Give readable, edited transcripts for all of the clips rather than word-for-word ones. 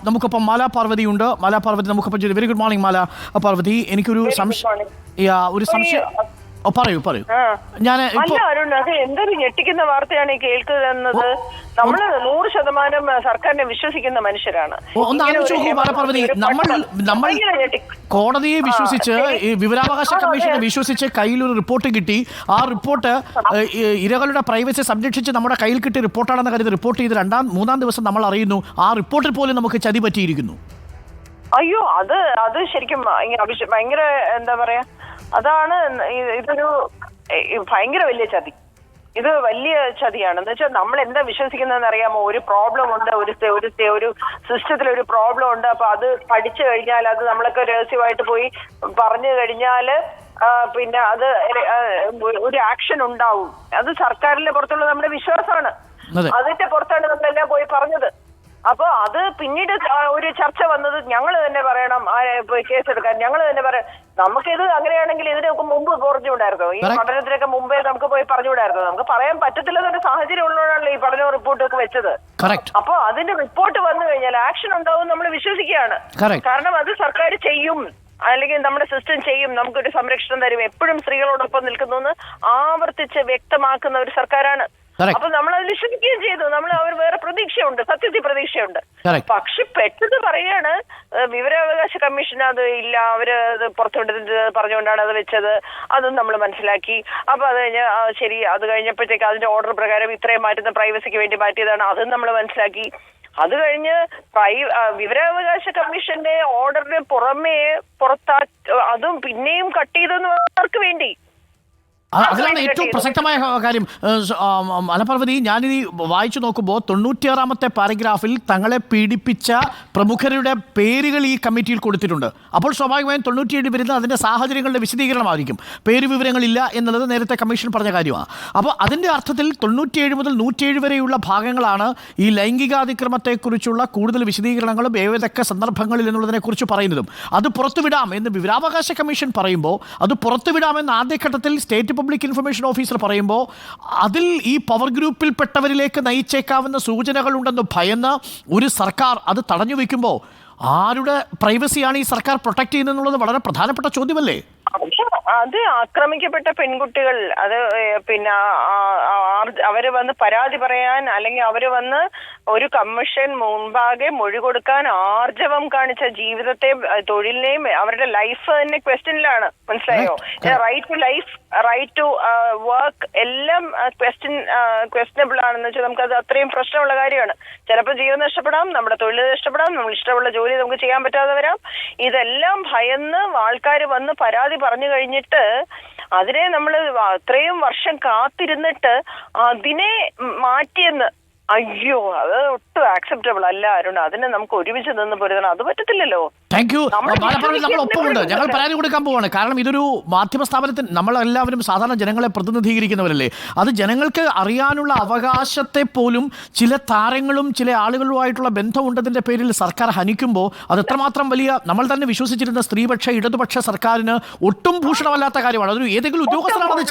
നമുക്കിപ്പം മാലാ പാർവതി ഉണ്ട്. മാലാ പാർവതി നമുക്കിപ്പം ചെയ്തു. വെരി ഗുഡ് മോർണിംഗ് മാലാ പാർവതി. എനിക്കൊരു സംശയം. പറയൂ. ഞാൻ അത് എന്തൊരു ഞെട്ടിക്കുന്ന വാർത്തയാണ് ഈ കേൾക്കുന്നത്. നമ്മൾ 100% സർക്കാരിനെ വിശ്വസിക്കുന്ന മനുഷ്യരാണ്. ഒന്ന് ആലോചിച്ച് നോക്കൂ മാലാ പാർവതി. നമ്മൾ കോടതിയെ വിശ്വസിച്ച്, ഈ വിവരാവകാശ കമ്മീഷനെ വിശ്വസിച്ച് കയ്യിലൊരു റിപ്പോർട്ട് കിട്ടി. ആ റിപ്പോർട്ട് ഇരകളുടെ പ്രൈവസി സംരക്ഷിച്ച് നമ്മുടെ കയ്യിൽ കിട്ടിയ റിപ്പോർട്ടാണെന്ന് കരുതി റിപ്പോർട്ട് ചെയ്ത് 2-3 ദിവസം നമ്മൾ അറിയുന്നു ആ റിപ്പോർട്ടിൽ പോലും നമുക്ക് ചതി പറ്റിയിരിക്കുന്നു. അയ്യോ, അത് ശരിക്കും ഭയങ്കര എന്താ പറയാ, അതാണ് ഇതൊരു ഭയങ്കര വലിയ ചതി. ഇത് വലിയ ചതിയാണ്. എന്ന് വെച്ചാൽ നമ്മൾ എന്താ വിശ്വസിക്കുന്നതെന്ന് അറിയാമോ? ഒരു പ്രോബ്ലം ഉണ്ട്, ഒരു സിസ്റ്റത്തിൽ ഒരു പ്രോബ്ലം ഉണ്ട്. അപ്പൊ അത് പഠിച്ചു കഴിഞ്ഞാൽ, അത് നമ്മളൊക്കെ രഹസ്യമായിട്ട് പോയി പറഞ്ഞു കഴിഞ്ഞാൽ പിന്നെ അത് ഒരു ആക്ഷൻ ഉണ്ടാവും. അത് സർക്കാരിന്റെ പുറത്തുള്ള നമ്മുടെ വിശ്വാസമാണ്. അതിന്റെ പുറത്താണ് നമ്മളെല്ലാം പോയി പറഞ്ഞത്. അപ്പൊ അത് പിന്നീട് ഒരു ചർച്ച വന്നത് ഞങ്ങൾ തന്നെ പറയണം, കേസെടുക്കാൻ ഞങ്ങൾ തന്നെ പറയാം. നമുക്കിത് അങ്ങനെയാണെങ്കിൽ ഇതിനൊക്കെ മുമ്പ് പറഞ്ഞുകൂടായിരുന്നു. ഈ പഠനത്തിനൊക്കെ മുമ്പേ നമുക്ക് പോയി പറഞ്ഞുകൂടായിരുന്നു. നമുക്ക് പറയാൻ പറ്റത്തില്ലെന്നൊരു സാഹചര്യം ഉള്ളതാണല്ലോ ഈ പഠന റിപ്പോർട്ടൊക്കെ വെച്ചത്. അപ്പൊ അതിന്റെ റിപ്പോർട്ട് വന്നു കഴിഞ്ഞാൽ ആക്ഷൻ ഉണ്ടാവും നമ്മൾ വിശ്വസിക്കുകയാണ്. കാരണം അത് സർക്കാർ ചെയ്യും, അല്ലെങ്കിൽ നമ്മുടെ സിസ്റ്റം ചെയ്യും, നമുക്കൊരു സംരക്ഷണം തരും, എപ്പോഴും സ്ത്രീകളോടൊപ്പം നിൽക്കുന്നു എന്ന് ആവർത്തിച്ച് വ്യക്തമാക്കുന്ന ഒരു സർക്കാരാണ്. അപ്പൊ നമ്മൾ അത് വിശ്വസിക്കുകയും ചെയ്തു. അവർ വേറെ പ്രതീക്ഷയുണ്ട്, സത്യത്തിൽ പ്രതീക്ഷയുണ്ട്. പക്ഷെ പെട്ടെന്ന് പറയാണ് വിവരാവകാശ കമ്മീഷൻ അത് ഇല്ല, അവര് പുറത്തുവിട്ടത് പറഞ്ഞുകൊണ്ടാണ് അത് വെച്ചത്, അതും നമ്മൾ മനസ്സിലാക്കി. അപ്പൊ അത് കഴിഞ്ഞ് ശരി, അത് കഴിഞ്ഞപ്പോഴത്തേക്ക് അതിന്റെ ഓർഡർ പ്രകാരം ഇത്രയും മാറ്റുന്ന പ്രൈവസിക്ക് വേണ്ടി മാറ്റിയതാണ്, അതും നമ്മൾ മനസ്സിലാക്കി. അത് കഴിഞ്ഞ് വിവരാവകാശ കമ്മീഷന്റെ ഓർഡറിന് പുറമേ അതും പിന്നെയും കട്ട് ചെയ്തെന്ന് ആർക്ക് വേണ്ടി? അതിലാണ് ഏറ്റവും പ്രസക്തമായ കാര്യം. അലപാർവതി, ഞാനിത് വായിച്ചു നോക്കുമ്പോൾ 96ാമത്തെ പാരഗ്രാഫിൽ തങ്ങളെ പീഡിപ്പിച്ച പ്രമുഖരുടെ പേരുകൾ ഈ കമ്മിറ്റിയിൽ കൊടുത്തിട്ടുണ്ട്. അപ്പോൾ സ്വാഭാവികമായും 97 വരുന്ന അതിൻ്റെ സാഹചര്യങ്ങളുടെ വിശദീകരണമായിരിക്കും. പേര് വിവരങ്ങളില്ല എന്നുള്ളത് നേരത്തെ കമ്മീഷൻ പറഞ്ഞ കാര്യമാണ്. അപ്പോൾ അതിൻ്റെ അർത്ഥത്തിൽ 97 മുതൽ 107 വരെയുള്ള ഭാഗങ്ങളാണ് ഈ ലൈംഗികാതിക്രമത്തെക്കുറിച്ചുള്ള കൂടുതൽ വിശദീകരണങ്ങളും ഏതൊക്കെ സന്ദർഭങ്ങളിൽ എന്നുള്ളതിനെക്കുറിച്ച് പറയുന്നതും. അത് പുറത്തുവിടാം എന്ന് വിവരാവകാശ കമ്മീഷൻ പറയുമ്പോൾ, അത് പുറത്തുവിടാമെന്ന് ആദ്യഘട്ടത്തിൽ സ്റ്റേറ്റ് പബ്ലിക് ഇൻഫർമേഷൻ ഓഫീസർ പറയുമ്പോൾ അതിൽ ഈ പവർ ഗ്രൂപ്പിൽപ്പെട്ടവരിലേക്ക് നയിച്ചേക്കാവുന്ന സൂചനകളുണ്ടെന്ന് ഭയന്ന് ഒരു സർക്കാർ അത് തടഞ്ഞു വെക്കുമ്പോൾ ആരുടെ പ്രൈവസിയാണ് ഈ സർക്കാർ പ്രൊട്ടക്ട് ചെയ്യുന്നതെന്നുള്ളത് വളരെ പ്രധാനപ്പെട്ട ചോദ്യമല്ലേ? അത് ആക്രമിക്കപ്പെട്ട പെൺകുട്ടികൾ, അത് പിന്നെ അവര് വന്ന് പരാതി പറയാൻ, അല്ലെങ്കിൽ അവര് വന്ന് ഒരു കമ്മീഷൻ മുൻപാകെ മൊഴി കൊടുക്കാൻ ആർജവം കാണിച്ച ജീവിതത്തെയും തൊഴിലിനെയും അവരുടെ ലൈഫ് തന്നെ ക്വസ്റ്റ്യനിലാണ്. മനസ്സിലായോ? Right to life, right to work എല്ലാം ക്വസ്റ്റ്യനബിൾ ആണെന്ന് വെച്ചാൽ നമുക്കത് അത്രയും പ്രശ്നമുള്ള കാര്യമാണ്. ചിലപ്പോൾ ജീവൻ നഷ്ടപ്പെടാം, നമ്മുടെ തൊഴിൽ നഷ്ടപ്പെടാം, നമ്മൾ ഇഷ്ടമുള്ള ജോലി നമുക്ക് ചെയ്യാൻ പറ്റാതെ വരാം. ഇതെല്ലാം ഭയന്ന് ആൾക്കാർ വന്ന് പരാതി പറഞ്ഞു കഴിഞ്ഞിട്ട് അതിനെ നമ്മൾ അത്രയും വർഷം കാത്തിരുന്നിട്ട് അതിനെ മാറ്റിയെന്ന്, അയ്യോ, അത് ഒട്ടും ആക്സെപ്റ്റബിൾ അല്ല അരുൺ. അതിനെ നമുക്ക് ഒരുമിച്ച് നിന്ന് പൊരുതണം, അത് പറ്റത്തില്ലല്ലോ. Thank you. നമ്മൾ ഒപ്പമുണ്ട്, ഞങ്ങൾ പരാതി കൊടുക്കാൻ പോവാണ്. കാരണം ഇതൊരു മാധ്യമ സ്ഥാപനത്തിന് നമ്മളെല്ലാവരും സാധാരണ ജനങ്ങളെ പ്രതിനിധീകരിക്കുന്നവരല്ലേ. അത് ജനങ്ങൾക്ക് അറിയാനുള്ള അവകാശത്തെ പോലും ചില താരങ്ങളും ചില ആളുകളുമായിട്ടുള്ള ബന്ധമുണ്ടതിൻ്റെ പേരിൽ സർക്കാർ ഹനിക്കുമ്പോൾ അത് എത്രമാത്രം വലിയ, നമ്മൾ തന്നെ വിശ്വസിച്ചിരുന്ന സ്ത്രീപക്ഷ ഇടതുപക്ഷ സർക്കാരിന് ഒട്ടും ഭൂഷണമല്ലാത്ത കാര്യമാണ്. അതൊരു ഏതെങ്കിലും ഉദ്യോഗസ്ഥനാണത്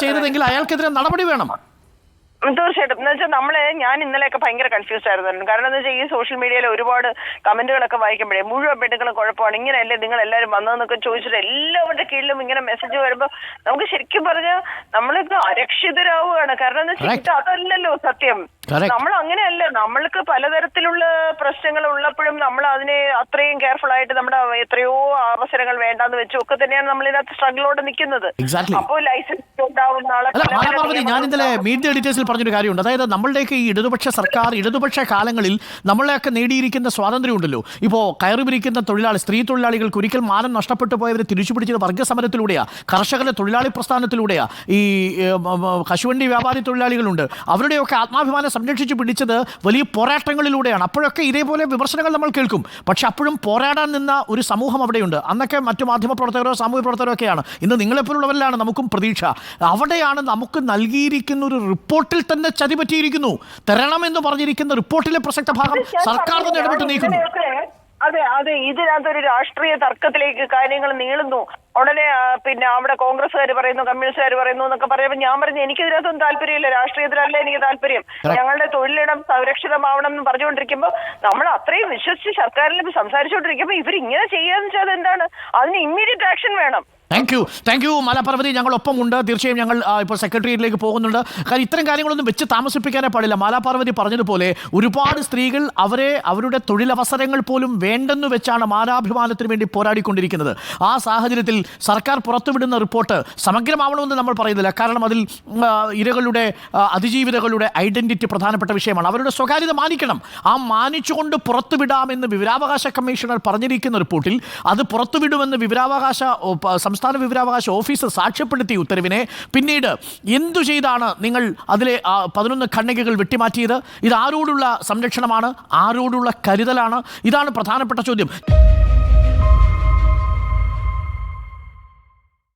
ചെയ്തതെങ്കിൽ അയാൾക്കെതിരെ നടപടി വേണം. തീർച്ചയായിട്ടും. എന്ന് വെച്ചാൽ ഞാൻ ഇന്നലെയൊക്കെ ഭയങ്കര കൺഫ്യൂസ്ഡ് ആയിരുന്നു. കാരണം എന്താ വെച്ചാൽ ഈ സോഷ്യൽ മീഡിയയിൽ ഒരുപാട് കമന്റുകളൊക്കെ വായിക്കുമ്പോഴേ മുഴുവൻ പെണ്ണുങ്ങളും കുഴപ്പമാണ്, ഇങ്ങനെയല്ലേ നിങ്ങൾ എല്ലാവരും വന്നതെന്നൊക്കെ ചോദിച്ചിട്ട് എല്ലാവരുടെ കീഴിലും ഇങ്ങനെ മെസ്സേജ് വരുമ്പോൾ നമുക്ക് ശരിക്കും പറഞ്ഞാൽ നമ്മളിപ്പോ അരക്ഷിതരാവുകയാണ്. കാരണം എന്താ വെച്ചാൽ അതല്ലല്ലോ സത്യം. നമ്മൾ അങ്ങനെയല്ല, നമ്മൾക്ക് പലതരത്തിലുള്ള പ്രശ്നങ്ങൾ ഉള്ളപ്പോഴും നമ്മൾ അതിനെ അത്രയും കെയർഫുൾ ആയിട്ട് നമ്മുടെ എത്രയോ അവസരങ്ങൾ വേണ്ടാന്ന് വെച്ചും ഒക്കെ തന്നെയാണ് നമ്മൾ ഇതിനകത്ത് സ്ട്രഗിളോട് നിൽക്കുന്നത്. അപ്പോൾ ലൈസൻസ് ഉണ്ടാവും നാളെ. ഞാൻ ഇന്നലെ മീറ്റ് ദി എഡിറ്റേഴ്സിൽ പറഞ്ഞൊരു കാര്യമുണ്ട്. അതായത് നമ്മളുടെയൊക്കെ ഈ ഇടതുപക്ഷ സർക്കാർ ഇടതുപക്ഷ കാലങ്ങളിൽ നമ്മളെയൊക്കെ നേടിയിരിക്കുന്ന സ്വാതന്ത്ര്യം ഉണ്ടല്ലോ. ഇപ്പോൾ കയറിപിരിക്കുന്ന തൊഴിലാളി, സ്ത്രീ തൊഴിലാളികൾക്ക് ഒരിക്കൽ മാനം നഷ്ടപ്പെട്ടു പോയവരെ തിരിച്ചുപിടിച്ചത് വർഗ്ഗസമരത്തിലൂടെയാണ്, കർഷകരുടെ തൊഴിലാളി പ്രസ്ഥാനത്തിലൂടെയാണ്. ഈ കശുവണ്ടി വ്യാപാരി തൊഴിലാളികളുണ്ട്, അവരുടെയൊക്കെ ആത്മാഭിമാനം സംരക്ഷിച്ച് പിടിച്ചത് വലിയ പോരാട്ടങ്ങളിലൂടെയാണ്. അപ്പോഴൊക്കെ ഇതേപോലെ വിമർശനങ്ങൾ നമ്മൾ കേൾക്കും. പക്ഷെ അപ്പോഴും പോരാടാൻ നിന്ന ഒരു സമൂഹം അവിടെയുണ്ട്. അന്നൊക്കെ മറ്റു മാധ്യമപ്രവർത്തകരോ സാമൂഹ്യ പ്രവർത്തകരോ ഒക്കെയാണ്. ഇന്ന് നിങ്ങളെപ്പോലുള്ളവരിലാണ് നമുക്കും പ്രതീക്ഷ. അവിടെയാണ് നമുക്ക് നൽകിയിരിക്കുന്ന ഒരു റിപ്പോർട്ടിൽ തന്നെ ചതി പറ്റിയിരിക്കുന്നു. തരണമെന്ന് പറഞ്ഞിരിക്കുന്ന റിപ്പോർട്ടിലെ പ്രസക്ത ഭാഗം സർക്കാർ തന്നെ ഇടപെട്ട് നീക്കുന്നു. അതെ ഇതിനകത്തൊരു രാഷ്ട്രീയ തർക്കത്തിലേക്ക് കാര്യങ്ങൾ നീളുന്നു. ഉടനെ പിന്നെ അവിടെ കോൺഗ്രസ്സുകാർ പറയുന്നു, കമ്മ്യൂണിസ്റ്റുകാർ പറയുന്നു എന്നൊക്കെ പറയുമ്പോൾ ഞാൻ പറഞ്ഞു എനിക്കിതിനകത്തൊന്നും താല്പര്യമില്ല, രാഷ്ട്രീയത്തിലല്ല എനിക്ക് താല്പര്യം. ഞങ്ങളുടെ തൊഴിലിടം സുരക്ഷിതമാവണം എന്ന് പറഞ്ഞുകൊണ്ടിരിക്കുമ്പോൾ നമ്മൾ അത്രയും വിശ്വസിച്ച് സർക്കാരിൽ സംസാരിച്ചുകൊണ്ടിരിക്കുമ്പോൾ ഇവരിങ്ങനെ ചെയ്യാന്ന് വെച്ചാൽ എന്താണ്? അതിന് ഇമ്മീഡിയറ്റ് ആക്ഷൻ വേണം. Thank you Maala Parvathi. ഞങ്ങൾ ഒപ്പമുണ്ട്. തീർച്ചയായും ഞങ്ങൾ ഇപ്പോൾ സെക്രട്ടേറിയറ്റിലേക്ക് പോകുന്നുണ്ട്. കാരണം ഇത്തരം കാര്യങ്ങളൊന്നും വെച്ച് താമസിപ്പിക്കാനേ പാടില്ല. മാലാപാർവതി പറഞ്ഞതുപോലെ ഒരുപാട് സ്ത്രീകൾ അവരുടെ തൊഴിലവസരങ്ങൾ പോലും വേണ്ടെന്ന് വെച്ചാണ് മാനാഭിമാനത്തിന് വേണ്ടി പോരാടിക്കൊണ്ടിരിക്കുന്നത്. ആ സാഹചര്യത്തിൽ സർക്കാർ പുറത്തുവിടുന്ന റിപ്പോർട്ട് സമഗ്രമാവണമെന്ന് നമ്മൾ പറയുന്നില്ല. കാരണം അതിൽ ഇരകളുടെ അതിജീവിതകളുടെ ഐഡന്റിറ്റി പ്രധാനപ്പെട്ട വിഷയമാണ്. അവരുടെ സ്വകാര്യത മാനിക്കണം. ആ മാനിച്ചുകൊണ്ട് പുറത്തുവിടാമെന്ന് വിവരാവകാശ കമ്മീഷണർ പറഞ്ഞിരിക്കുന്ന റിപ്പോർട്ടിൽ അത് പുറത്തുവിടുമെന്ന് സംസ്ഥാന വിവരാവകാശ ഓഫീസർ സാക്ഷ്യപ്പെടുത്തിയ ഉത്തരവിനെ പിന്നീട് എന്തു ചെയ്താണ് നിങ്ങൾ അതിലെ 11 ഖണ്ഡികകൾ വെട്ടിമാറ്റിയത്? ഇത് ആരോടുള്ള സംരക്ഷണമാണ്? ആരോടുള്ള കരുതലാണ്? ഇതാണ് പ്രധാനപ്പെട്ട ചോദ്യം.